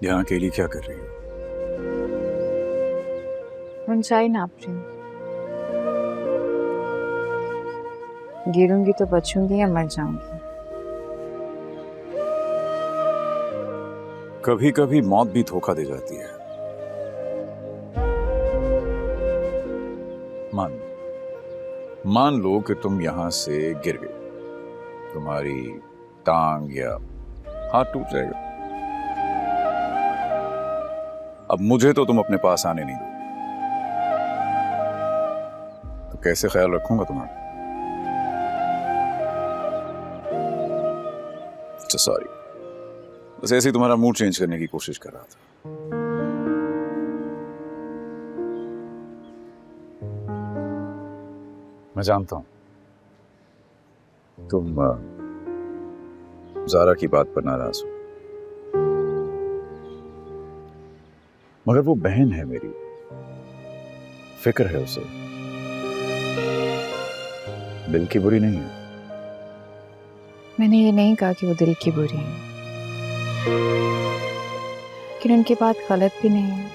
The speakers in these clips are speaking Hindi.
यहाँ अकेली क्या कर रही हो? ऊंचाई नाप रही हूँ। गिरूंगी तो बचूंगी या मर जाऊंगी। कभी कभी मौत भी धोखा दे जाती है। मान मान लो कि तुम यहां से गिर गए, तुम्हारी टांग या हाथ टूट जाएगा। अब मुझे तो तुम अपने पास आने नहीं दो, तो कैसे ख्याल रखूंगा तुम्हारा? सॉरी, बस ऐसे ही तुम्हारा मूड चेंज करने की कोशिश कर रहा था। मैं जानता हूं तुम ज़ारा की बात पर नाराज हो, मगर वो बहन है मेरी, फिक्र है उसे, दिल की बुरी नहीं है। मैंने ये नहीं कहा कि वो दिल की बुरी है, लेकिन उनकी बात गलत भी नहीं है।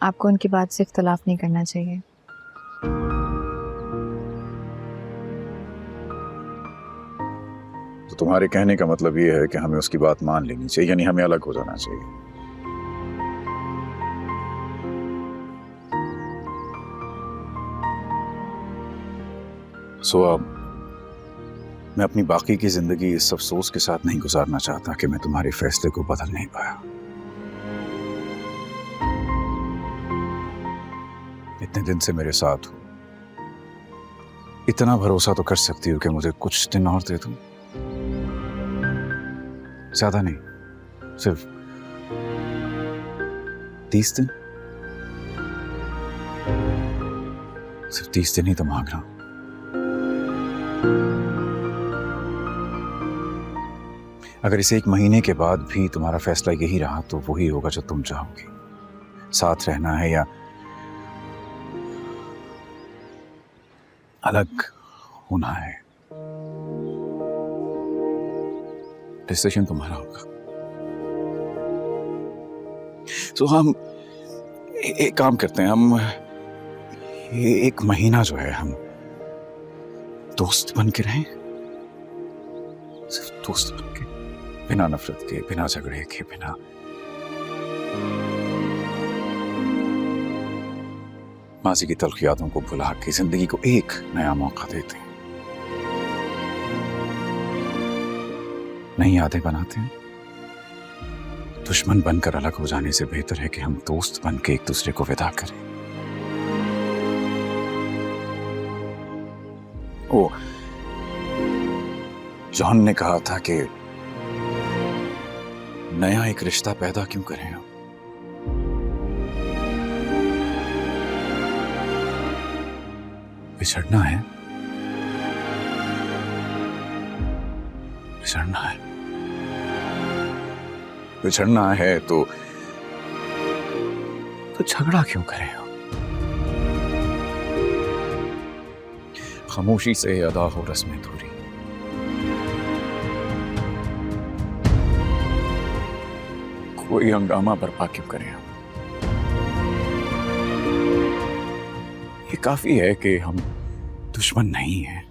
आपको उनकी बात से इख्तलाफ नहीं करना चाहिए। तो तुम्हारे कहने का मतलब ये है कि हमें उसकी बात मान लेनी चाहिए, यानी हमें अलग हो जाना चाहिए। अब मैं अपनी बाकी की जिंदगी इस अफसोस के साथ नहीं गुजारना चाहता कि मैं तुम्हारे फैसले को बदल नहीं पाया। इतने दिन से मेरे साथ हो, इतना भरोसा तो कर सकती हो कि मुझे कुछ दिन और दे दो। ज्यादा नहीं, सिर्फ 30 दिन। सिर्फ 30 दिन ही तो मांग रहा हूं। अगर इस 1 महीने के बाद भी तुम्हारा फैसला यही रहा तो वही होगा जो तुम चाहोगी। साथ रहना है या अलग होना है, डिसीजन तुम्हारा होगा। तो हम एक काम करते हैं, हम 1 महीना जो है हम दोस्त बन के रहें। सिर्फ दोस्त बन के, बिना नफरत के, बिना झगड़े के, बिना माजी की तल्ख यादों को भुला के जिंदगी को एक नया मौका देते हैं, नई यादें बनाते हैं। दुश्मन बनकर अलग हो जाने से बेहतर है कि हम दोस्त बन के एक दूसरे को विदा करें। ओ, जॉन ने कहा था कि नया एक रिश्ता पैदा क्यों करें हम? बिछड़ना है, बिछड़ना है, बिछड़ना है तो झगड़ा क्यों करें हम? खामोशी से अदा हो रस्में दूरी। कोई हंगामा बर्पा क्यों करें हम? ये काफी है कि हम दुश्मन नहीं हैं।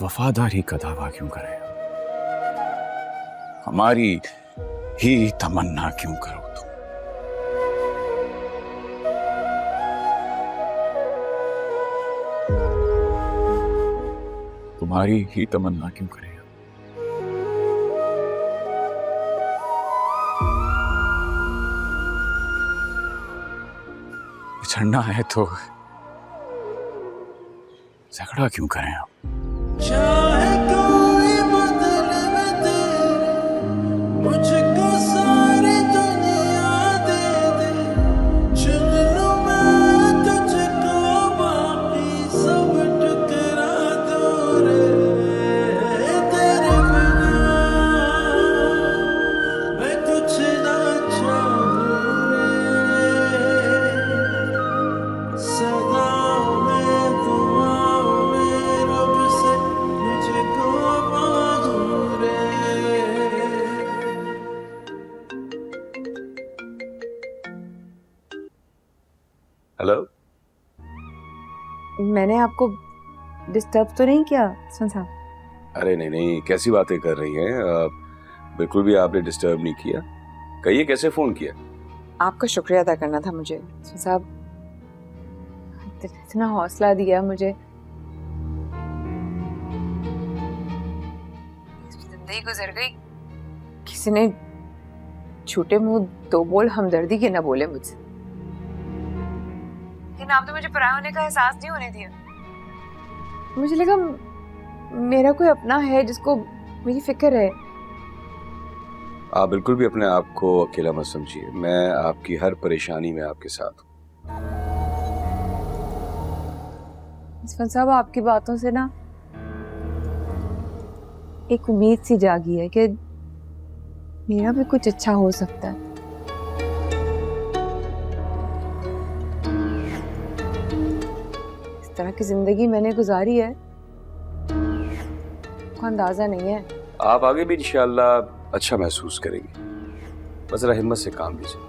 वफादारी का दावा क्यों करें? हमारी ही तमन्ना क्यों करो तुम? तुम्हारी ही तमन्ना क्यों करें? बिछड़ना है तो झगड़ा क्यों करें हम? चाहे कोई बदल में दे, मुझको सारी दुनिया दे दे, चुन लूं मैं तुझको, बाकी सब ठुकरा दूं रे। तेरे बिना मैं कुछ ना चाहूं रे, सदा में दुआओं में रब से मैंने आपको डिस्टर्ब तो नहीं किया सुन साहब? अरे नहीं नहीं, कैसी बातें कर रही हैं? बिल्कुल भी आपने डिस्टर्ब नहीं किया। कहिए कैसे फोन किया? आपका शुक्रिया अदा करना था मुझे सुन साहब, इतना हौसला दिया मुझे। जिंदगी गुजर गई, किसी ने छोटे मुंह दो बोल हमदर्दी के ना बोले मुझसे, लेकिन आपने मुझे पराया होने का एहसास नहीं होने दिया। मुझे लगा मेरा कोई अपना है जिसको मेरी फिक्र है। आप बिल्कुल भी अपने आप को अकेला मत समझिए, मैं आपकी हर परेशानी में आपके साथ हूँ। इस्फान साहब, आपकी बातों से ना एक उम्मीद सी जागी है कि मेरा भी कुछ अच्छा हो सकता है। इस तरह की जिंदगी मैंने गुजारी है, को अंदाजा नहीं है। आप आगे भी इंशाल्लाह अच्छा महसूस करेंगे, बस जरा हिम्मत से काम लीजिए।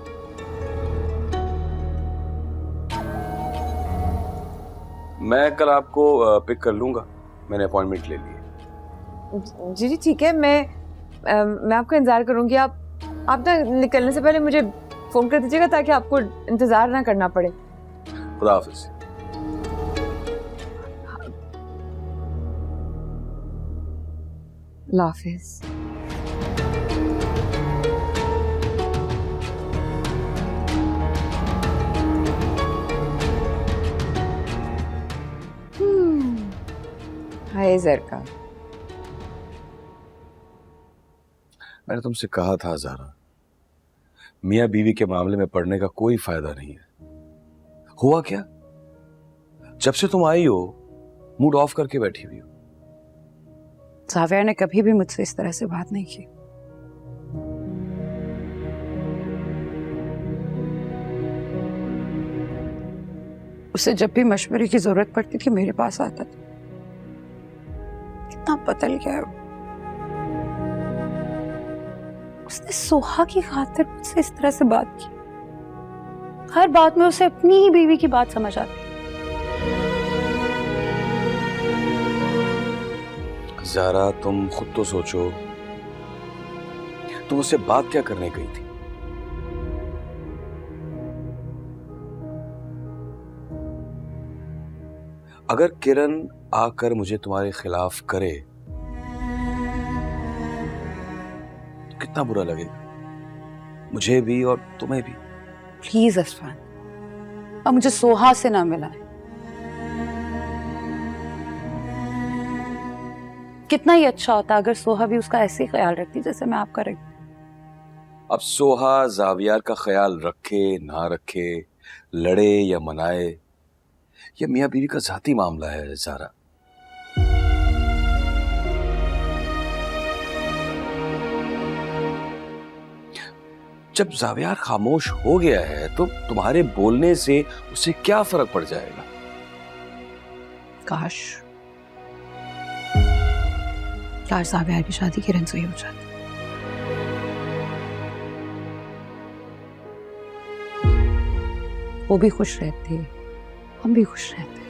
मैं कल आपको पिक कर लूंगा, मैंने अपॉइंटमेंट ले ली है। जी जी ठीक है, मैं आपका इंतजार करूंगी। आप ना निकलने से पहले मुझे फोन कर दीजिएगा ताकि आपको इंतजार ना करना पड़े। खुदा हाफिज। हाफिज। हाय ज़रका, मैंने तुमसे कहा था ज़ारा, मियाँ बीवी के मामले में पढ़ने का कोई फायदा नहीं है। हुआ क्या, जब से तुम आई हो मूड ऑफ करके बैठी हुई हो। ज़ाविया ने कभी भी मुझसे इस तरह से बात नहीं की। उसे जब भी मशवरे की जरूरत पड़ती थी मेरे पास आता था। कितना बदल गया है वो। उसने सोहा की खातिर मुझसे इस तरह से बात की। हर बात में उसे अपनी ही बीवी की बात समझ आती। ज़ारा तुम खुद तो सोचो, तुम उससे बात क्या करने गई थी? अगर किरण आकर मुझे तुम्हारे खिलाफ करे तो कितना बुरा लगेगा, मुझे भी और तुम्हें भी। प्लीज इरफान, अब मुझे सोहा से ना मिलाएं। कितना ही अच्छा होता अगर सोहा भी उसका ऐसे ही ख्याल रखती जैसे मैं आपका रखती। अब सोहा जावियार का ख्याल रखे ना रखे, लड़े या मनाए, यह मियाँ बीवी का जाती मामला है ज़ारा। जब जावियार खामोश हो गया है तो तुम्हारे बोलने से उसे क्या फर्क पड़ जाएगा? काश जावियार की शादी किरण से ही हो जाती। वो भी खुश रहते, हम भी खुश रहते।